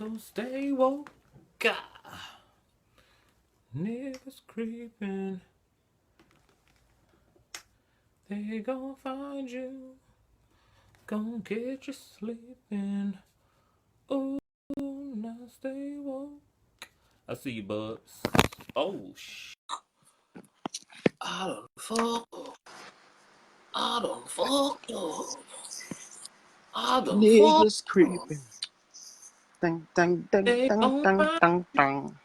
So stay woke. Niggas creeping. They gon' find you. Gon' get you sleeping. Ooh, now stay woke. I see you, Bubs. Oh, I done fucked up. I done fucked up. I done fucked Niggas up. creeping. Ding, ding, ding, They ding, gon' ding, find ding, you. ding.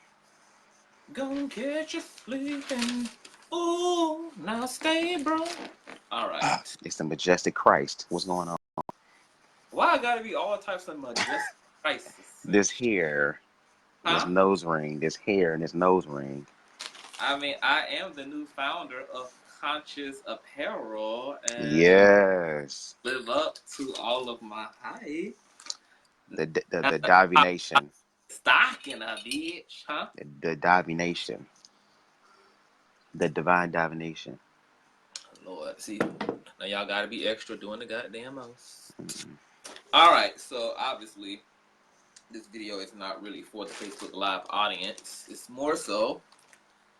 Gon' get you sleeping. Ooh, now stay broke. All right. It's the majestic Christ. What's going on? Why I gotta be all types of majestic crisis and This hair, this huh? nose ring, this hair and this nose ring. I mean, I am the new founder of Conscious Apparel and Yes. live up to all of my hype. The That's a Davi Nation. stock in a bitch, huh? The Davi Nation. The divine divination. Lord, see, now y'all gotta be extra doing the goddamn most. Mm-hmm. All right, so obviously this video is not really for the Facebook Live audience. It's more so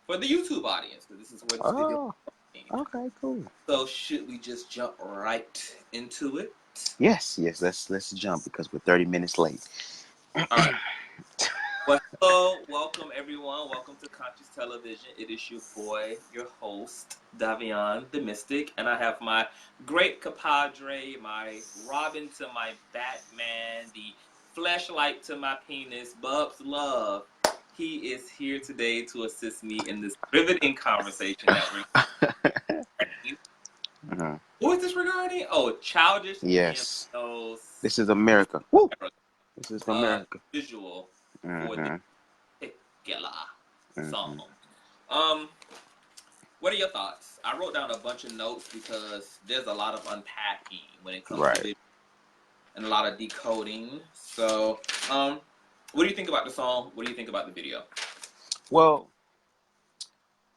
for the YouTube audience, because this is where this video Oh, is. okay, cool. So should we just jump right into it? Yes. Let's jump because we're 30 minutes late. All right. Well, hello, welcome everyone. Welcome to Conscious Television. It is your boy, your host, Davion the Mystic, and I have my great compadre, my Robin to my Batman, the flashlight to my penis, Bubz Love. He is here today to assist me in this riveting conversation that we're having. Uh-huh. Who is this regarding? Oh, Childish Yes. Gambino's This is America. Woo! This is America. visual for the Mm-hmm. particular Mm-hmm. song. What are your thoughts? I wrote down a bunch of notes because there's a lot of unpacking when it comes to Right. video and a lot of decoding. So, what do you think about the song? What do you think about the video? Well,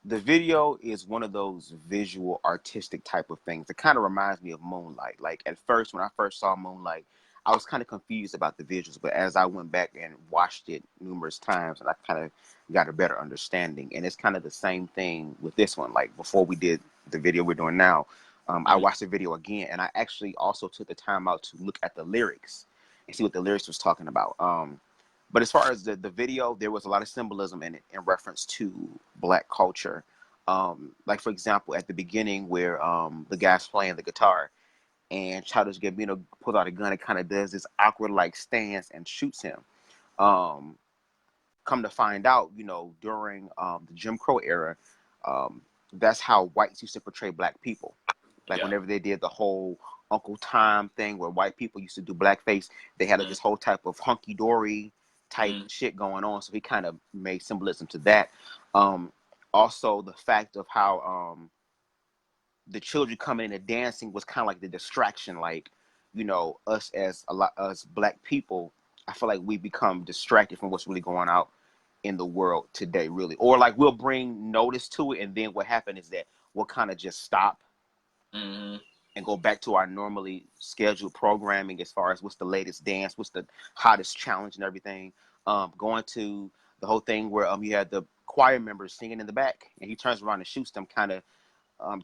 the video is one of those visual artistic type of things. It kind of reminds me of Moonlight. Like at first, when I first saw Moonlight, I was kind of confused about the visuals, but as I went back and watched it numerous times, and I kind of got a better understanding. And it's kind of the same thing with this one. Like before we did the video we're doing now, I watched the video again, and I actually also took the time out to look at the lyrics and see what the lyrics was talking about. But as far as the video, there was a lot of symbolism in it in reference to Black culture. Like for example, at the beginning where the guy's playing the guitar and Childish Gambino pulls out a gun and kind of does this awkward like stance and shoots him. Um, Come to find out, during the Jim Crow era, um, that's how whites used to portray Black people. Like Yeah. whenever they did the whole Uncle Tom thing where white people used to do blackface, they had like, Mm, this whole type of hunky dory type mm, shit going on. So he kind of made symbolism to that. Um, Also, the fact of how the children coming in and dancing was kind of like the distraction. Like, us as us Black people, I feel like we become distracted from what's really going on in the world today, really. Or like we'll bring notice to it, and then what happened is that we'll kind of just stop mm, and go back to our normally scheduled programming as far as what's the latest dance, what's the hottest challenge and everything. Going to the whole thing where you had the choir members singing in the back, and he turns around and shoots them, kind of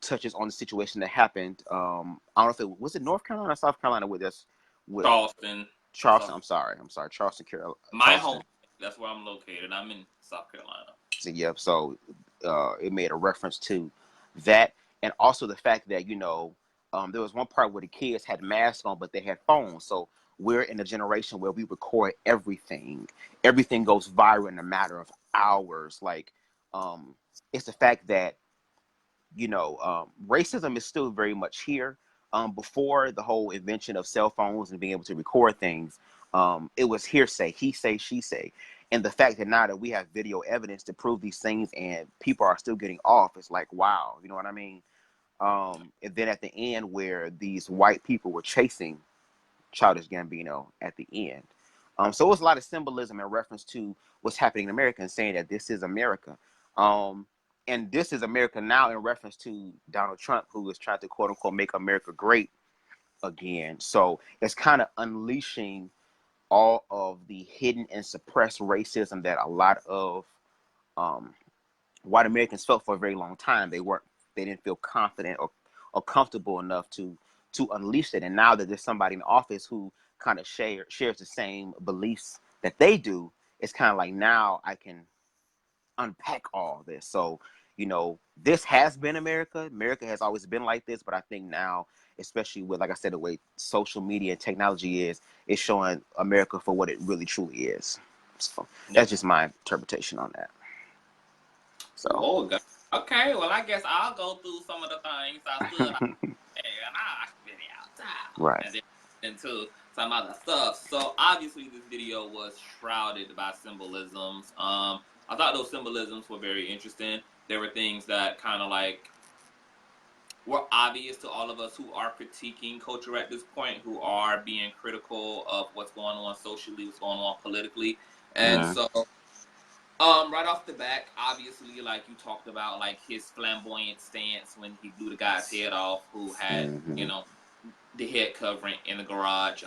touches on the situation that happened. I don't know if it was North Carolina or South Carolina with us with Charleston. Charleston. South, I'm sorry, Charleston, Carolina, my home. Charleston. That's where I'm located. I'm in South Carolina. So yeah, so it made a reference to that, and also the fact that there was one part where the kids had masks on, but they had phones. So we're in a generation where we record everything. Everything goes viral in a matter of hours. Like it's the fact that racism is still very much here. Before the whole invention of cell phones and being able to record things, it was hearsay, he say, she say. And the fact that now that we have video evidence to prove these things and people are still getting off, it's like, wow, you know what I mean? And then at the end, where these white people were chasing Childish Gambino at the end. So it was a lot of symbolism in reference to what's happening in America and saying that this is America. And this is America now in reference to Donald Trump, who is trying to quote unquote make America great again. So it's kind of unleashing all of the hidden and suppressed racism that a lot of white Americans felt for a very long time. They didn't feel confident or comfortable enough to unleash it. And now that there's somebody in office who kind of shares the same beliefs that they do, it's kind of like now I can unpack all this. So, this has been America. America has always been like this, but I think now, especially with, like I said, the way social media and technology is showing America for what it really truly is. So that's just my interpretation on that. So. Oh, God. Okay, well, I guess I'll go through some of the things I stood out and I video time. Right. And then into some other stuff. So obviously this video was shrouded by symbolisms. I thought those symbolisms were very interesting. There were things that kind of like were obvious to all of us who are critiquing culture at this point, who are being critical of what's going on socially, what's going on politically. And so right off the back, obviously, like you talked about, like his flamboyant stance when he blew the guy's head off, who had, the head covering in the garage.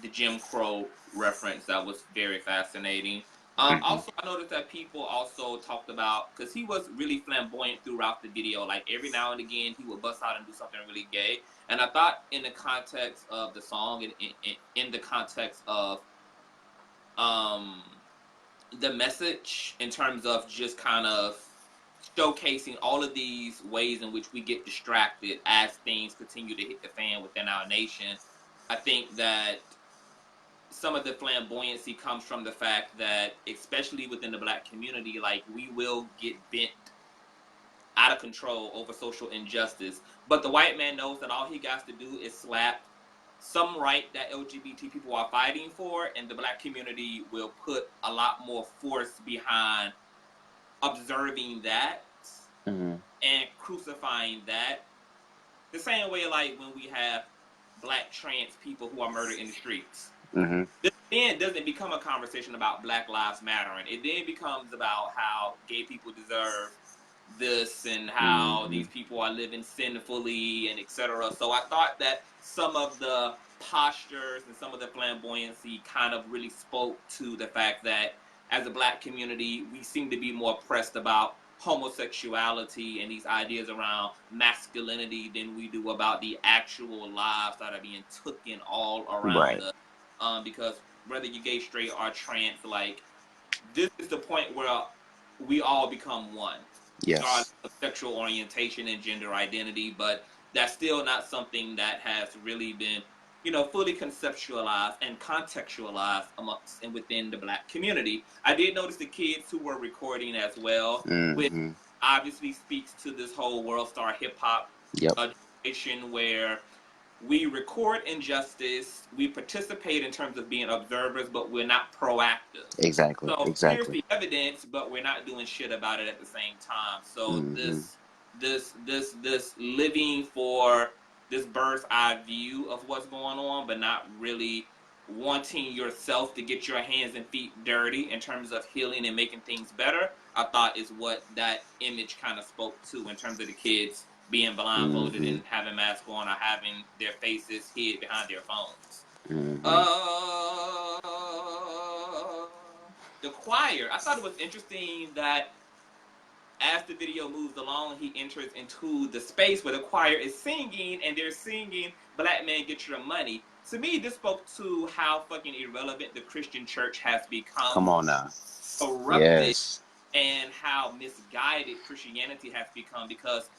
The Jim Crow reference, that was very fascinating. Also, I noticed that people also talked about, because he was really flamboyant throughout the video. Like every now and again, he would bust out and do something really gay. And I thought, in the context of the song, and in the context of the message, in terms of just kind of showcasing all of these ways in which we get distracted as things continue to hit the fan within our nation, I think that some of the flamboyancy comes from the fact that, especially within the Black community, like we will get bent out of control over social injustice. But the white man knows that all he got to do is slap some right that LGBT people are fighting for, and the Black community will put a lot more force behind observing that and crucifying that. The same way, like when we have Black trans people who are murdered in the streets. This then doesn't become a conversation about Black Lives Mattering. It then becomes about how gay people deserve this and how these people are living sinfully and etc. So I thought that some of the postures and some of the flamboyancy kind of really spoke to the fact that as a Black community, we seem to be more pressed about homosexuality and these ideas around masculinity than we do about the actual lives that are being taken all around us. Because whether you're gay, straight, or trans, like, this is the point where we all become one. Regardless of sexual orientation and gender identity, but that's still not something that has really been, fully conceptualized and contextualized amongst and within the Black community. I did notice the kids who were recording as well, which obviously speaks to this whole world star hip hop generation where we record injustice, we participate in terms of being observers, but we're not proactive. So here's the evidence, but we're not doing shit about it at the same time. So this living for this bird's eye view of what's going on, but not really wanting yourself to get your hands and feet dirty in terms of healing and making things better, I thought is what that image kind of spoke to in terms of the kids being blindfolded and having masks on or having their faces hid behind their phones. The choir, I thought it was interesting that as the video moves along, he enters into the space where the choir is singing, and they're singing "Black Man Get Your Money." To me, this spoke to how fucking irrelevant the Christian church has become. Come on now. Corrupted, and how misguided Christianity has become, because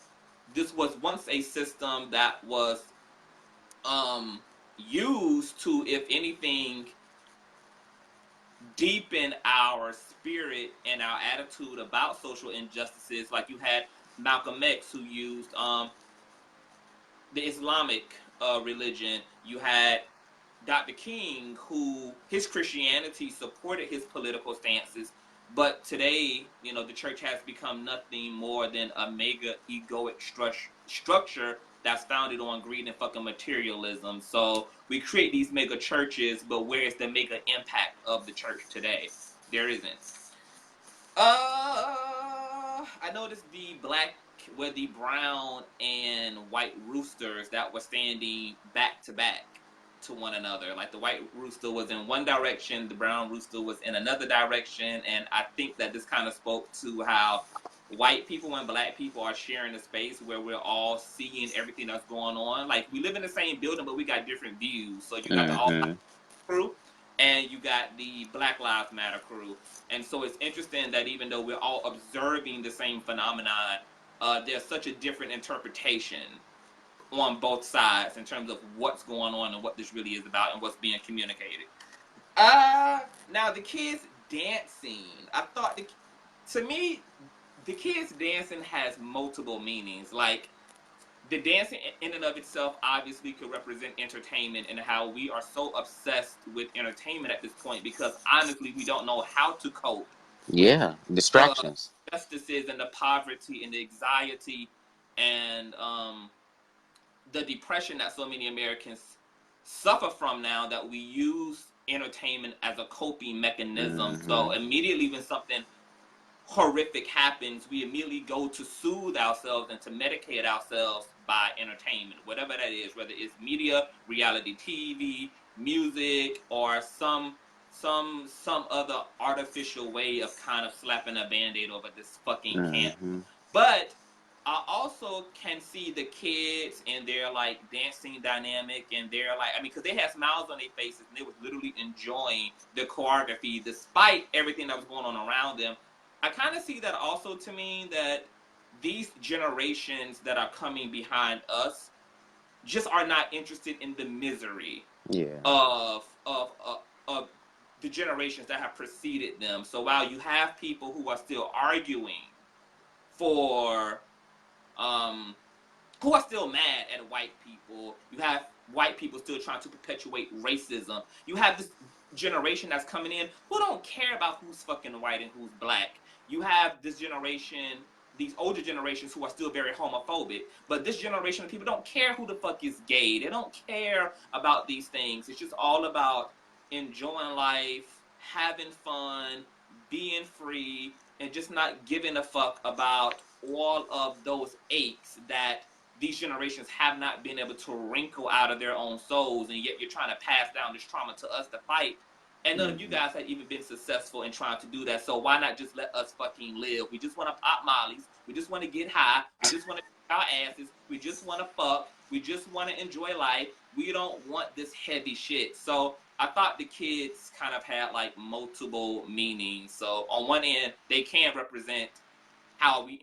this was once a system that was used to, if anything, deepen our spirit and our attitude about social injustices. Like you had Malcolm X, who used the Islamic religion. You had Dr. King, who his Christianity supported his political stances. But today, the church has become nothing more than a mega egoic structure that's founded on greed and fucking materialism. So we create these mega churches, but where is the mega impact of the church today? There isn't. I noticed the brown and white roosters that were standing back to back to one another. Like the white rooster was in one direction, the brown rooster was in another direction, and I think that this kind of spoke to how white people and black people are sharing a space where we're all seeing everything that's going on. Like we live in the same building, but we got different views. So you got the all crew, and you got the Black Lives Matter crew. And so it's interesting that even though we're all observing the same phenomenon, there's such a different interpretation on both sides in terms of what's going on and what this really is about and what's being communicated. Now the kids dancing, I thought, to me, the kids dancing has multiple meanings. Like, the dancing in and of itself obviously could represent entertainment and how we are so obsessed with entertainment at this point because honestly we don't know how to cope. Yeah, distractions. The injustices and the poverty and the anxiety and the depression that so many Americans suffer from now, that we use entertainment as a coping mechanism. So immediately when something horrific happens, we immediately go to soothe ourselves and to medicate ourselves by entertainment, whatever that is, whether it's media, reality TV, music, or some other artificial way of kind of slapping a band-aid over this fucking cancer. But I also can see the kids and their like dancing dynamic, and they're like, I mean, because they had smiles on their faces and they was literally enjoying the choreography despite everything that was going on around them. I kind of see that also to mean that these generations that are coming behind us just are not interested in the misery of the generations that have preceded them. So while you have people who are still arguing for, who are still mad at white people, you have white people still trying to perpetuate racism. You have this generation that's coming in who don't care about who's fucking white and who's black. You have this generation, these older generations who are still very homophobic, but this generation of people don't care who the fuck is gay. They don't care about these things. It's just all about enjoying life, having fun, being free, and just not giving a fuck about all of those aches that these generations have not been able to wrinkle out of their own souls, and yet you're trying to pass down this trauma to us to fight. And none of you guys have even been successful in trying to do that. So why not just let us fucking live? We just want to pop mollies. We just want to get high. We just want to our asses. We just want to fuck. We just want to enjoy life. We don't want this heavy shit. So I thought the kids kind of had like multiple meanings. So on one end, they can represent how we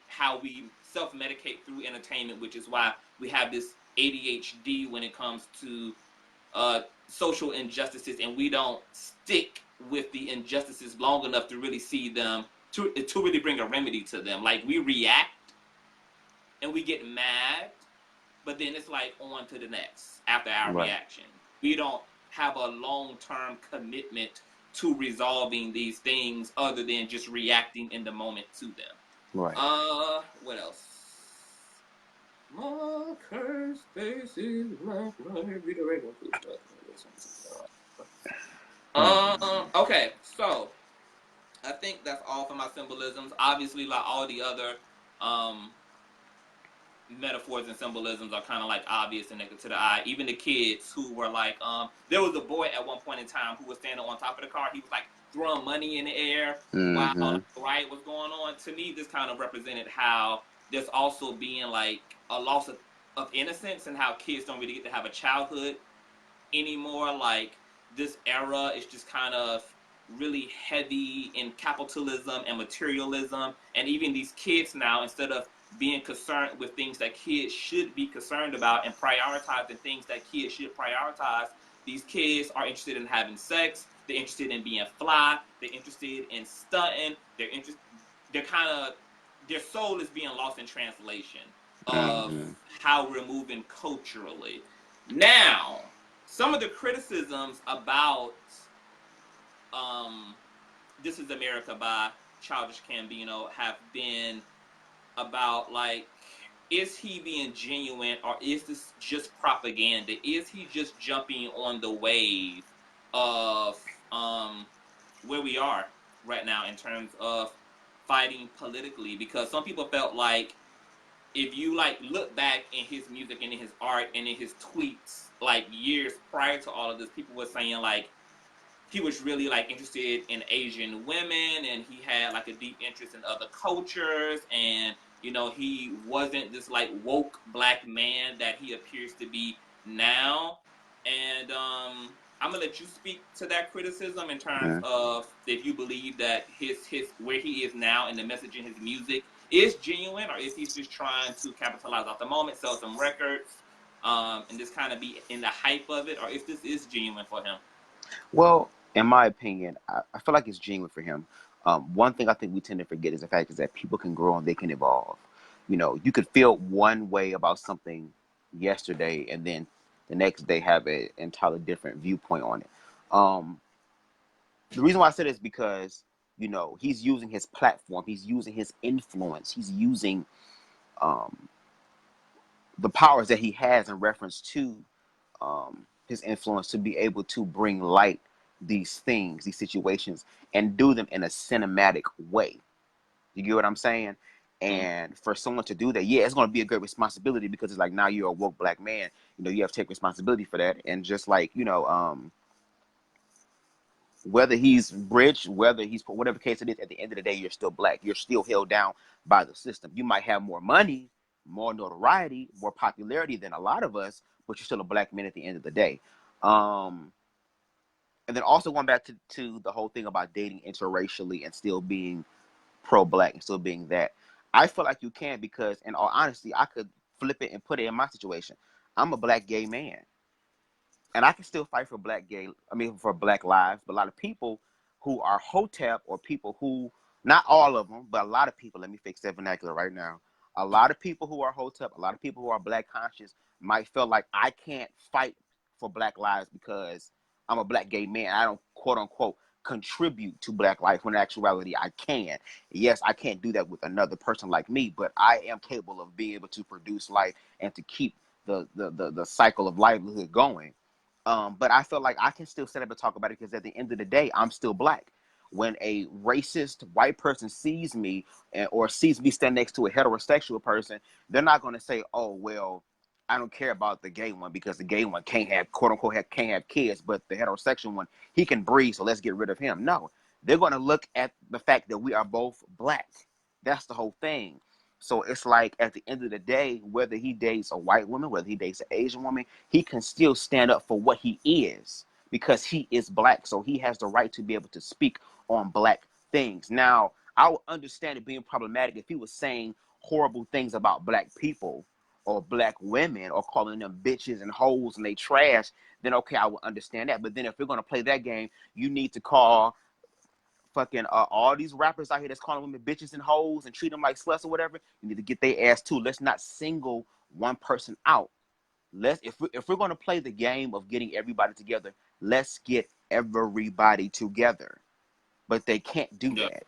self-medicate through entertainment, which is why we have this ADHD when it comes to social injustices, and we don't stick with the injustices long enough to really see them, to really bring a remedy to them. Like, we react and we get mad, but then it's like on to the next after our reaction. We don't have a long-term commitment to resolving these things other than just reacting in the moment to them. What else? My cursed faces, okay, so I think that's all for my symbolisms. Obviously, like all the other metaphors and symbolisms are kind of like obvious and naked to the eye. Even the kids who were like, there was a boy at one point in time who was standing on top of the car. He was like throwing money in the air while the riot was going on. To me, this kind of represented how there's also being like a loss of innocence, and how kids don't really get to have a childhood anymore. Like, this era is just kind of really heavy in capitalism and materialism, and even these kids now, instead of being concerned with things that kids should be concerned about and prioritizing things that kids should prioritize, these kids are interested in having sex, they're interested in being fly, they're interested in stunting, their soul is being lost in translation of how we're moving culturally. Now, some of the criticisms about This Is America by Childish Gambino have been about, like, is he being genuine, or is this just propaganda? Is he just jumping on the wave of where we are right now in terms of fighting politically? Because some people felt like if you like look back in his music and in his art and in his tweets like years prior to all of this, people were saying like he was really like interested in Asian women, and he had like a deep interest in other cultures, and you know, he wasn't this like woke black man that he appears to be now. And I'm gonna let you speak to that criticism in terms Mm. of if you believe that his where he is now and the message in his music is genuine, or if he's just trying to capitalize off the moment, sell some records, and just kind of be in the hype of it, or if this is genuine for him. Well, in my opinion, I feel like it's genuine for him. One thing I think we tend to forget is the fact is that people can grow and they can evolve. You know, you could feel one way about something yesterday, and then the next day have an entirely different viewpoint on it. Um, the reason why I said it is because you know he's using his platform, he's using his influence, he's using um, the powers that he has in reference to his influence to be able to bring light these things, these situations, and do them in a cinematic way. You get what I'm saying? Mm. And for someone to do that, yeah, it's going to be a great responsibility because it's like now you're a woke black man. You know, you have to take responsibility for that. And just like you know, whether he's rich, whether he's whatever case it is, at the end of the day, you're still black. You're still held down by the system. You might have more money, more notoriety, more popularity than a lot of us, but you're still a black man at the end of the day. Um, and then also going back to the whole thing about dating interracially and still being pro-black and still being that, I feel like you can because, in all honesty, I could flip it and put it in my situation. I'm a black gay man, and I can still fight for for black lives. But a lot of people who are hotep or people who, not all of them, but a lot of people, let me fix that vernacular right now. A lot of people who are hotep, a lot of people who are black conscious might feel like I can't fight for black lives because I'm a black gay man. I don't quote unquote contribute to black life when in actuality I can. Yes, I can't do that with another person like me, but I am capable of being able to produce life and to keep the cycle of livelihood going. But I feel like I can still set up and talk about it because at the end of the day, I'm still black. When a racist white person sees me or sees me stand next to a heterosexual person, they're not going to say, "Oh, well, I don't care about the gay one because the gay one can't have quote unquote can't have kids, but the heterosexual one he can breathe, so let's get rid of him." No, they're going to look at the fact that we are both black. That's the whole thing. So it's like at the end of the day, whether he dates a white woman, whether he dates an Asian woman, he can still stand up for what he is because he is black. So he has the right to be able to speak on black things. Now, I would understand it being problematic if he was saying horrible things about black people or black women or calling them bitches and hoes and they trash, then okay, I would understand that. But then if we're going to play that game, you need to call fucking all these rappers out here that's calling women bitches and hoes and treat them like sluts or whatever. You need to get their ass too. Let's not single one person out. Let's if we're gonna play the game of getting everybody together, let's get everybody together. But they can't do Yeah. that.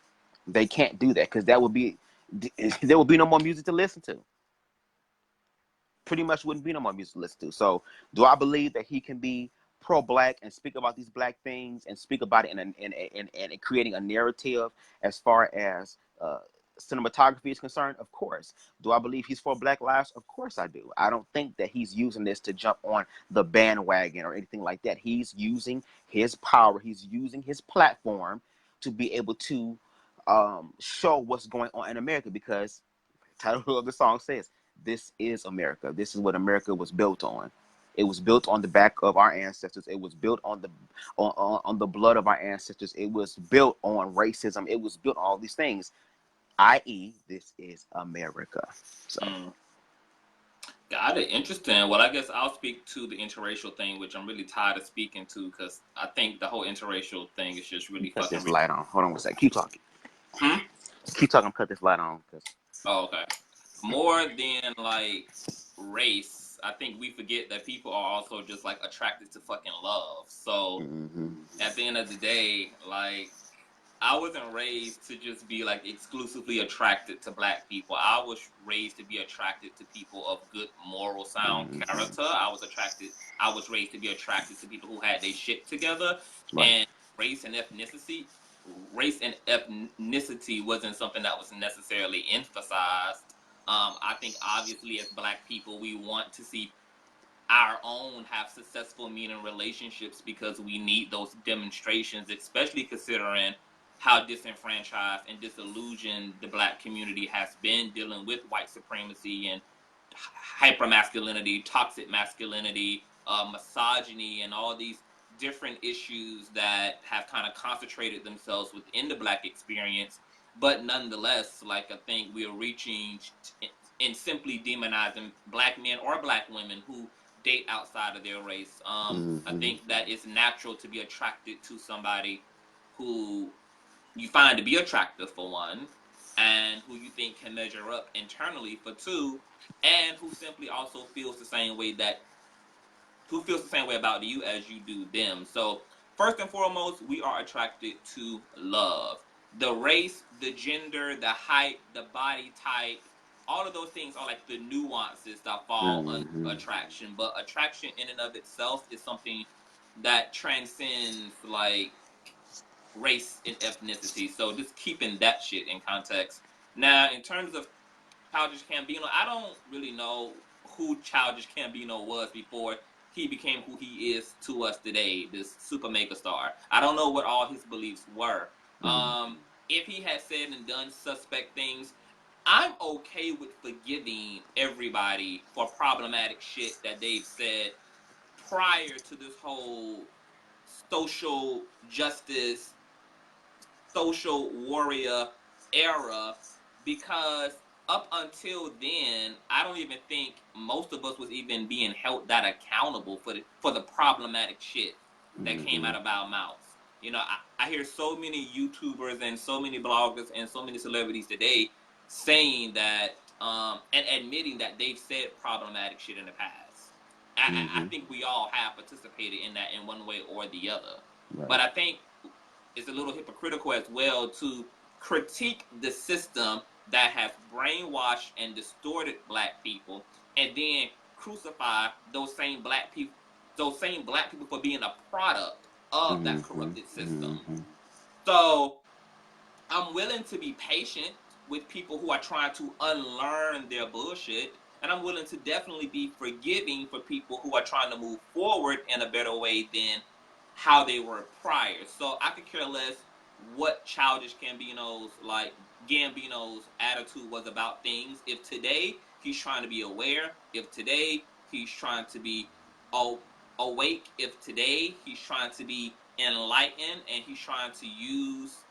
They can't do that because that would be there will be no more music to listen to. Pretty much wouldn't be no more music to listen to. So, do I believe that he can be pro-black and speak about these black things and speak about it in creating a narrative as far as cinematography is concerned? Of course. Do I believe he's for black lives? Of course I do. I don't think that he's using this to jump on the bandwagon or anything like that. He's using his power. He's using his platform to be able to show what's going on in America because the title of the song says, this is America. This is what America was built on. It was built on the back of our ancestors. It was built on the blood of our ancestors. It was built on racism. It was built on all these things, i.e., this is America. So, Mm. Got it. Interesting. Well, I guess I'll speak to the interracial thing, which I'm really tired of speaking to because I think the whole interracial thing is just really cut fucking. this light on. Hold on a second. Keep talking. Hmm? Keep talking. Cut this light on. Oh, okay. More than like race, I think we forget that people are also just like attracted to fucking love. So Mm-hmm. at the end of the day, like I wasn't raised to just be like exclusively attracted to black people. I was raised to be attracted to people of good moral sound Mm-hmm. character. I was raised to be attracted to people who had their shit together. Right. And race and ethnicity wasn't something that was necessarily emphasized. I think obviously as black people we want to see our own have successful meaning relationships because we need those demonstrations, especially considering how disenfranchised and disillusioned the Black community has been dealing with white supremacy and hypermasculinity, toxic masculinity, misogyny, and all these different issues that have kind of concentrated themselves within the Black experience. But nonetheless, like, I think we are reaching in simply demonizing Black men or Black women who date outside of their race. I think that it's natural to be attracted to somebody who you find to be attractive, for one, and who you think can measure up internally, for two, and who simply also feels the same way about you as you do them. So first and foremost, we are attracted to love. The race, the gender, the height, the body type, all of those things are like the nuances that fall under attraction. But attraction in and of itself is something that transcends like race and ethnicity. So just keeping that shit in context. Now, in terms of Childish Gambino, I don't really know who Childish Gambino was before he became who he is to us today, this super mega star. I don't know what all his beliefs were. If he had said and done suspect things, I'm okay with forgiving everybody for problematic shit that they've said prior to this whole social justice, social warrior era, because up until then, I don't even think most of us was even being held that accountable for the problematic shit that came out of our mouths. You know, I hear so many YouTubers and so many bloggers and so many celebrities today saying that and admitting that they've said problematic shit in the past. I think we all have participated in that in one way or the other. Right. But I think it's a little hypocritical as well to critique the system that has brainwashed and distorted Black people, and then crucify those same black people for being a product of that corrupted system. So I'm willing to be patient with people who are trying to unlearn their bullshit, and I'm willing to definitely be forgiving for people who are trying to move forward in a better way than how they were prior. So I could care less what Childish Gambino's attitude was about things. If today he's trying to be aware, if today he's trying to be awake, if today he's trying to be enlightened, and he's trying to use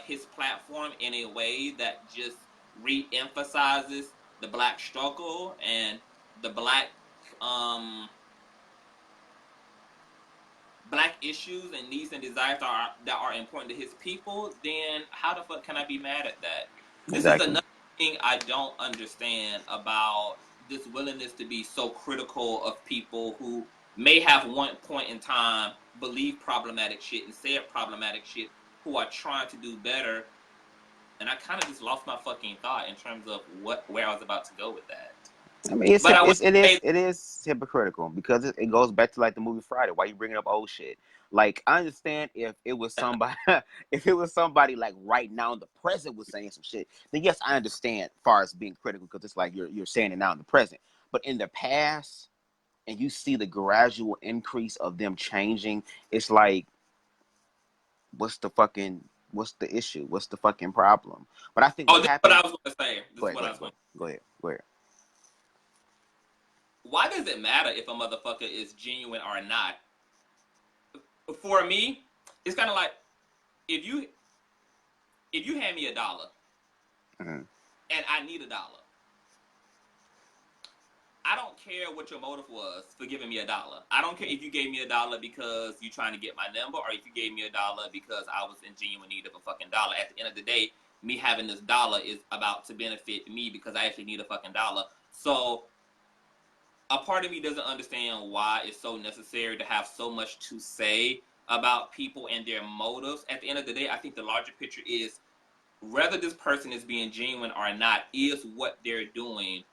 his platform in a way that just re-emphasizes the Black struggle and the Black issues and needs and desires that are important to his people, then how the fuck can I be mad at that? This is another thing I don't understand about this willingness to be so critical of people who may have one point in time believed problematic shit and said problematic shit, who are trying to do better. And I kind of just lost my fucking thought in terms of where I was about to go with that. I mean, it is hypocritical because it goes back to like the movie Friday. Why you bringing up old shit? Like, I understand if it was somebody like right now in the present was saying some shit, then yes, I understand as far as being critical, because it's like you're saying it now in the present. But in the past, and you see the gradual increase of them changing, it's like, what's the issue? What's the fucking problem? But I think this is what I was going to say. Go ahead. Why does it matter if a motherfucker is genuine or not? For me, it's kind of like if you hand me $1 and I need $1, I don't care what your motive was for giving me $1. I don't care if you gave me $1 because you're trying to get my number, or if you gave me $1 because I was in genuine need of a fucking dollar. At the end of the day, me having this dollar is about to benefit me because I actually need a fucking dollar. So a part of me doesn't understand why it's so necessary to have so much to say about people and their motives. At the end of the day, I think the larger picture is whether this person is being genuine or not, is what they're doing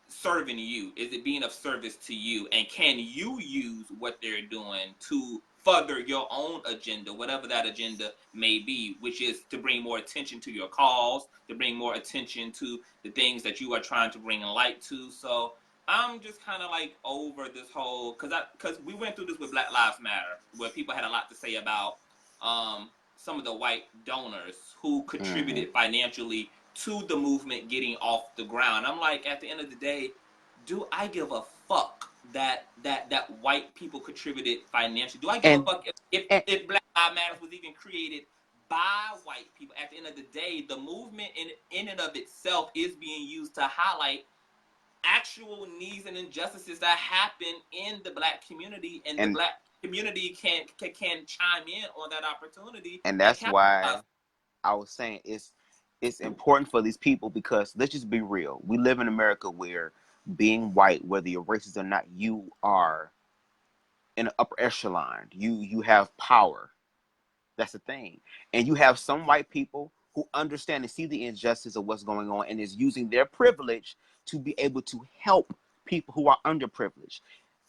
serving you? Is it being of service to you? And can you use what they're doing to further your own agenda, whatever that agenda may be, which is to bring more attention to your cause, to bring more attention to the things that you are trying to bring light to? So I'm just kind of like over this whole because we went through this with Black Lives Matter, where people had a lot to say about some of the white donors who contributed financially to the movement getting off the ground. I'm like, at the end of the day, do I give a fuck that white people contributed financially? Do I give a And, fuck and if Black Lives Matter was even created by white people? At the end of the day, the movement in and of itself is being used to highlight actual needs and injustices that happen in the black community, and the and black community can chime in on that opportunity and and that's why capitalize. I was saying it's important for these people, because let's just be real. We live in America where being white, whether you're racist or not, you are in the upper echelon. You have power. That's the thing. And you have some white people who understand and see the injustice of what's going on and is using their privilege to be able to help people who are underprivileged.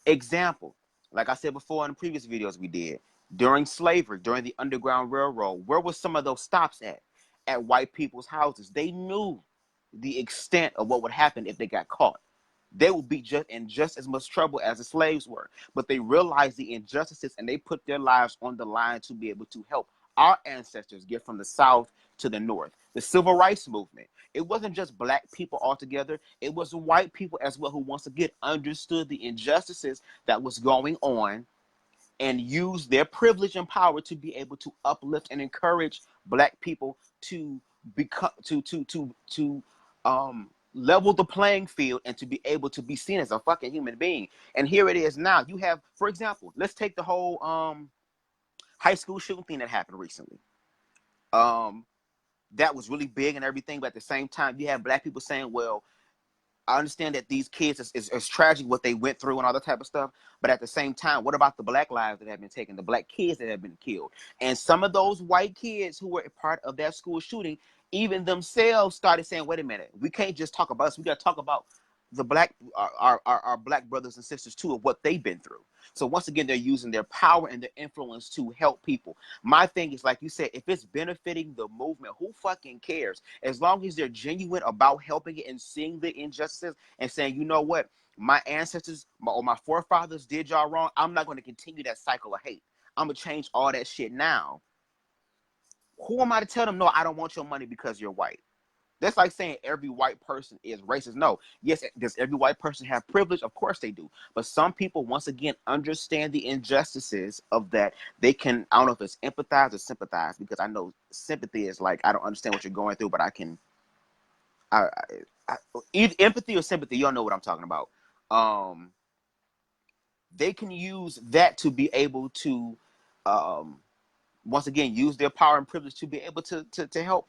Example, like I said before in the previous videos we did, during slavery, during the Underground Railroad, where was some of those stops at? At white people's houses. They knew the extent of what would happen if they got caught. They would be just in just as much trouble as the slaves were. But they realized the injustices and they put their lives on the line to be able to help our ancestors get from the South to the North. The Civil Rights Movement. It wasn't just black people altogether. It was white people as well who once again understood the injustices that was going on and used their privilege and power to be able to uplift and encourage black people to become to level the playing field and to be able to be seen as a fucking human being. And here it is now. You have, for example, let's take the whole high school shooting thing that happened recently. Um, that was really big and everything, but at the same time, you have black people saying, well, I understand that these kids is tragic what they went through and all that type of stuff. But at the same time, what about the black lives that have been taken, the black kids that have been killed? And some of those white kids who were a part of that school shooting, even themselves started saying, wait a minute, we can't just talk about us. We got to talk about the black, our black brothers and sisters too, of what they've been through. So once again, they're using their power and their influence to help people. My thing is, like you said, if it's benefiting the movement, who fucking cares? As long as they're genuine about helping it and seeing the injustices and saying, you know what, my ancestors or my forefathers did y'all wrong. I'm not going to continue that cycle of hate. I'm going to change all that shit now. Who am I to tell them, no, I don't want your money because you're white? That's like saying every white person is racist. No. Yes, does every white person have privilege? Of course they do. But some people, once again, understand the injustices of that. They can, I don't know if it's empathize or sympathize, because I know sympathy is like, I don't understand what you're going through, but I can, I, either empathy or sympathy, you don't know what I'm talking about. Um, they can use that to be able to, um, once again, use their power and privilege to be able to help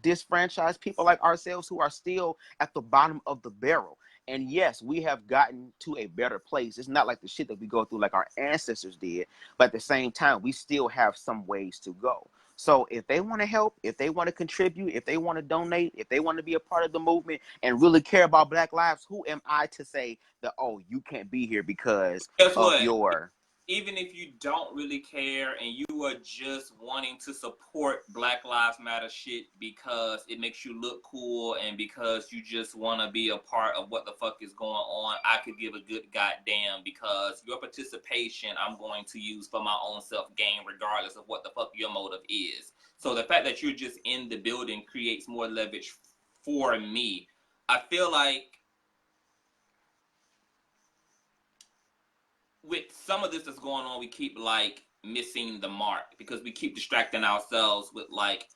disfranchise people like ourselves who are still at the bottom of the barrel. And yes, we have gotten to a better place. It's not like the shit that we go through like our ancestors did, but at the same time, we still have some ways to go. So if they want to help, if they want to contribute, if they want to donate, if they want to be a part of the movement and really care about Black lives, who am I to say that, oh, you can't be here because Guess of what? your... Even if you don't really care and you are just wanting to support Black Lives Matter shit because it makes you look cool and because you just want to be a part of what the fuck is going on, I could give a good goddamn, because your participation I'm going to use for my own self-gain regardless of what the fuck your motive is. So the fact that you're just in the building creates more leverage for me. I feel like with some of this that's going on, we keep like missing the mark because we keep distracting ourselves with like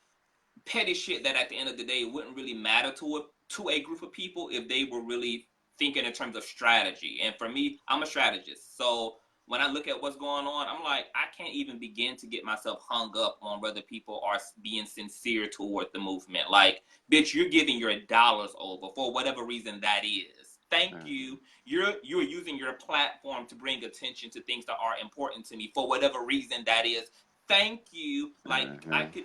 petty shit that at the end of the day wouldn't really matter to a group of people if they were really thinking in terms of strategy. And for me, I'm a strategist. So when I look at what's going on, I'm like, I can't even begin to get myself hung up on whether people are being sincere toward the movement. Like, bitch, you're giving your dollars over for whatever reason that is. Thank you. You're using your platform to bring attention to things that are important to me for whatever reason that is. Thank you. Like, I could,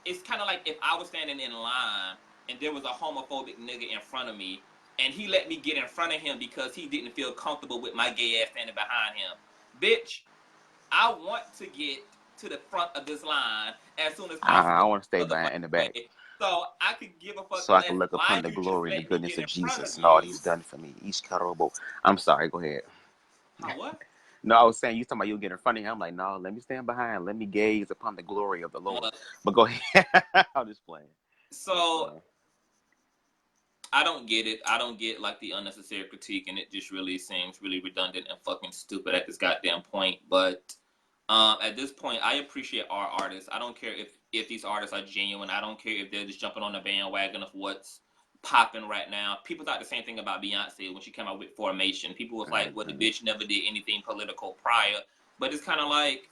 it's kind of like if I was standing in line and there was a homophobic nigga in front of me and he let me get in front of him because he didn't feel comfortable with my gay ass standing behind him. Bitch, I want to get to the front of this line as soon as possible. I want to stay behind in the back. So I could give a fuck So I can less look why upon the you glory and the just let me goodness get of in front of Jesus and all you. He's done for me. Each terrible. I'm sorry. Go ahead. Huh, what? No, I was saying you talking about you get in front of Him. I'm like, no, let me stand behind. Let me gaze upon the glory of the Lord. But go ahead. I'm just playing. So I don't get it. I don't get like the unnecessary critique, and it just really seems really redundant and fucking stupid at this goddamn point. But at this point, I appreciate our artists. I don't care if these artists are genuine. I don't care if they're just jumping on the bandwagon of what's popping right now. People thought the same thing about Beyonce when she came out with Formation. People was like, well, the bitch never did anything political prior. But it's kind of like,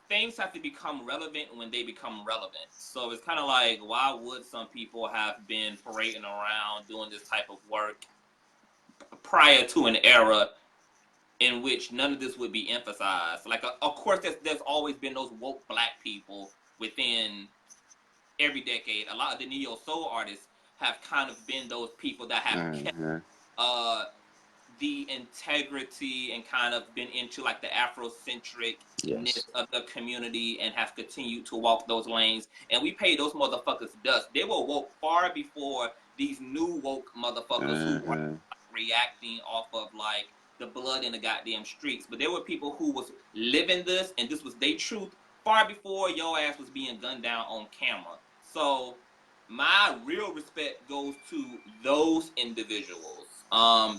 things have to become relevant when they become relevant. So it's kind of like, why would some people have been parading around doing this type of work prior to an era in which none of this would be emphasized? Like, of course, there's always been those woke black people within every decade. A lot of the neo soul artists have kind of been those people that have kept the integrity and kind of been into like the Afrocentricness of the community and have continued to walk those lanes. And we pay those motherfuckers dust. They were woke far before these new woke motherfuckers who were reacting off of like the blood in the goddamn streets. But there were people who was living this and this was their truth far before your ass was being gunned down on camera. So my real respect goes to those individuals,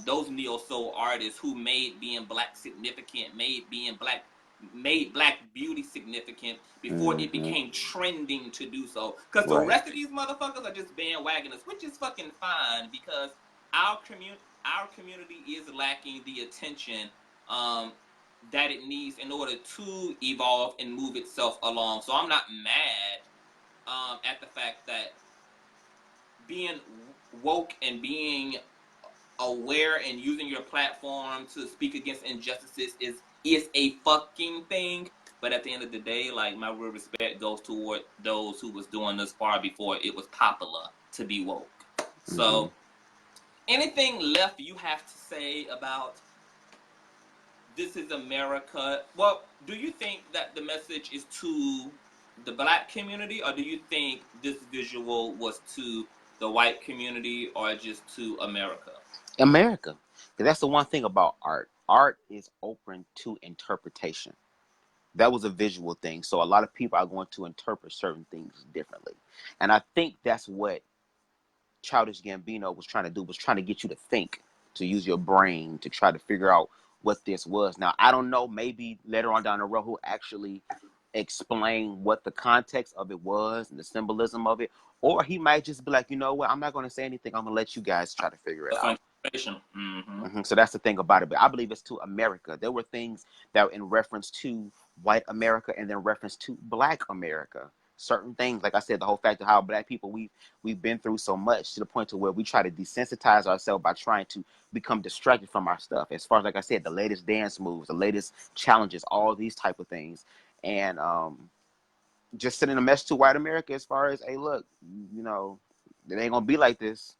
those neo soul artists who made being black significant, made black beauty significant before it became trending to do so. Because the rest of these motherfuckers are just bandwagoners, which is fucking fine because our community is lacking the attention that it needs in order to evolve and move itself along. So I'm not mad at the fact that being woke and being aware and using your platform to speak against injustices is a fucking thing. But at the end of the day, like, my real respect goes toward those who was doing this far before it was popular to be woke. So anything left you have to say about This Is America? Well, do you think that the message is to the black community, or do you think this visual was to the white community, or just to America? America. Because that's the one thing about art. Art is open to interpretation. That was a visual thing. So a lot of people are going to interpret certain things differently. And I think that's what Childish Gambino was trying to do, was trying to get you to think, to use your brain to try to figure out what this was. Now, I don't know, maybe later on down the road he'll actually explain what the context of it was and the symbolism of it. Or he might just be like, you know what, I'm not going to say anything. I'm going to let you guys try to figure it out. So that's the thing about it. But I believe it's to America. There were things that were in reference to white America and then reference to black America. Certain things, like I said, the whole fact of how black people we've been through so much to the point to where we try to desensitize ourselves by trying to become distracted from our stuff. As far as, like I said, the latest dance moves, the latest challenges, all these type of things, and just sending a message to white America as far as, hey, look, you know, it ain't gonna be like this,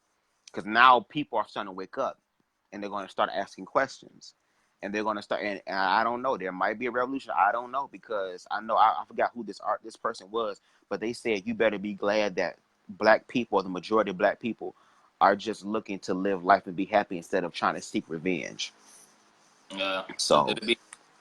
because now people are starting to wake up and they're going to start asking questions. And they're going to start, and I don't know, there might be a revolution. I don't know, because I know, I forgot who this person was, but they said, you better be glad that black people, or the majority of black people, are just looking to live life and be happy instead of trying to seek revenge. So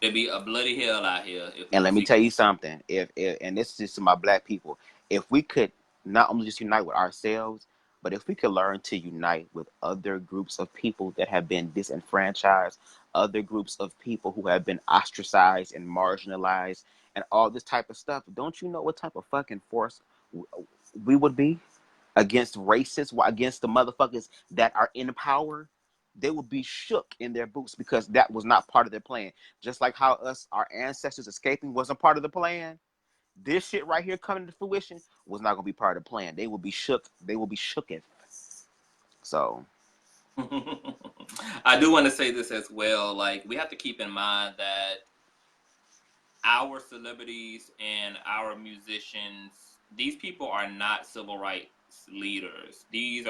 there'd be a bloody hell out here. And let me tell you something, if and this is just to my black people, if we could not only just unite with ourselves, but if we could learn to unite with other groups of people that have been disenfranchised, other groups of people who have been ostracized and marginalized and all this type of stuff, don't you know what type of fucking force we would be against racists, against the motherfuckers that are in power? They would be shook in their boots, because that was not part of their plan. Just like how our ancestors escaping wasn't part of the plan. This shit right here coming to fruition was not going to be part of the plan. They will be shook. They will be shooketh. So I do want to say this as well. Like, we have to keep in mind that our celebrities and our musicians, these people are not civil rights leaders. These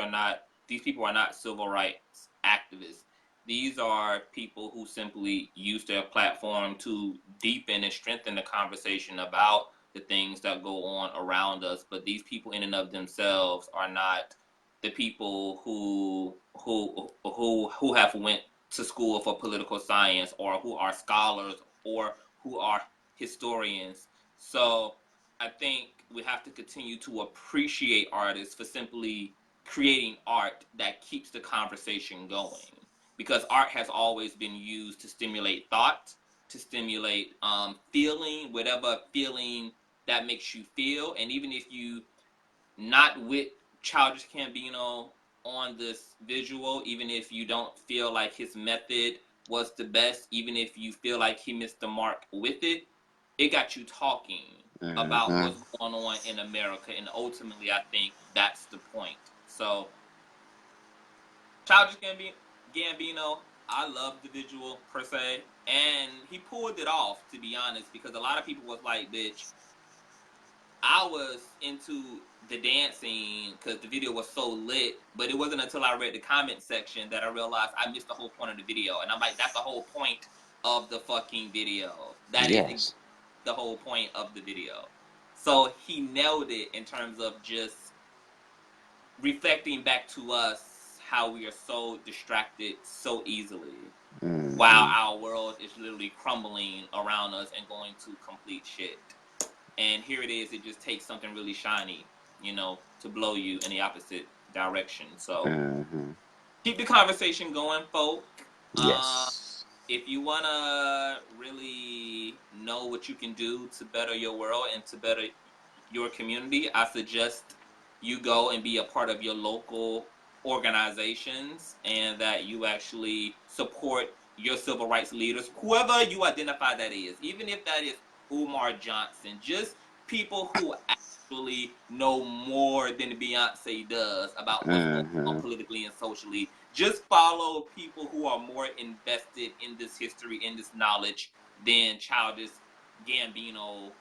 people are not civil rights activists. These are people who simply use their platform to deepen and strengthen the conversation about the things that go on around us, but these people in and of themselves are not the people who have went to school for political science, or who are scholars, or who are historians. So I think we have to continue to appreciate artists for simply creating art that keeps the conversation going, because art has always been used to stimulate thought, to stimulate feeling, whatever feeling that makes you feel. And even if you not with Childish Gambino on this visual, even if you don't feel like his method was the best, even if you feel like he missed the mark with it, it got you talking about what's going on in America. And ultimately, I think that's the point. So, Childish Gambino, I love the visual per se, and he pulled it off, to be honest, because a lot of people was like, bitch, I was into the dancing because the video was so lit, but it wasn't until I read the comment section that I realized I missed the whole point of the video. And I'm like, that's the whole point of the fucking video. That is the whole point of the video. So he nailed it in terms of just reflecting back to us how we are so distracted so easily, while our world is literally crumbling around us and going to complete shit. And here it is, it just takes something really shiny, you know, to blow you in the opposite direction. So keep the conversation going, folk. Yes. If you want to really know what you can do to better your world and to better your community, I suggest you go and be a part of your local organizations, and that you actually support your civil rights leaders, whoever you identify that is, even if that is Umar Johnson, just people who actually know more than Beyonce does about what's going on politically and socially. Just follow people who are more invested in this history, in this knowledge, than Childish Gambino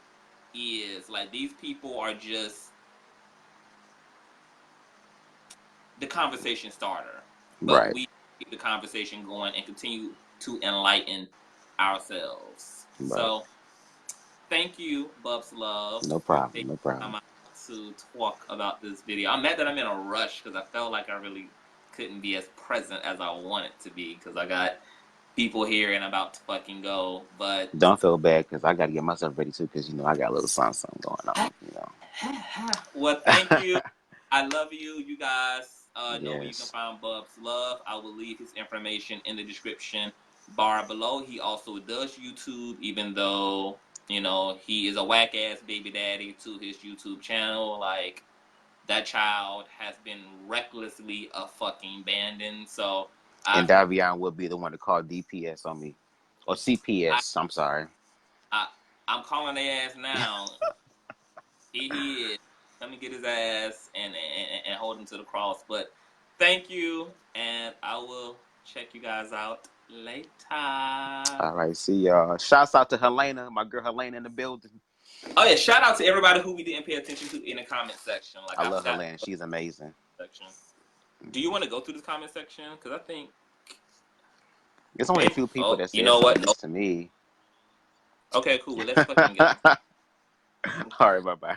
is. Like, these people are just the conversation starter. But we keep the conversation going and continue to enlighten ourselves. So thank you, Bubz Love. No problem. No problem. To talk about this video. I'm mad that I'm in a rush because I felt like I really couldn't be as present as I wanted to be, because I got people here and about to fucking go. But don't feel bad, because I got to get myself ready too, because, you know, I got a little something going on, you know. Well, thank you. I love you. You guys know where you can find Bubz Love. I will leave his information in the description bar below. He also does YouTube, even though, you know, he is a whack-ass baby daddy to his YouTube channel. Like, that child has been recklessly a fucking abandoned. So, and Davion will be the one to call DPS on me. Or CPS, I'm sorry. I'm calling their ass now. He is. Let me get his ass and hold him to the cross. But thank you, and I will check you guys out later. All right, see y'all. Shouts out to Helena, my girl Helena in the building. Oh yeah, shout out to everybody who we didn't pay attention to in the comment section. Like, I love Helena. She's amazing. Section. Do you want to go through this comment section? Because I think there's only a few people that say, you know what? To me. Okay, cool. Well, let's fucking go. All right, bye-bye.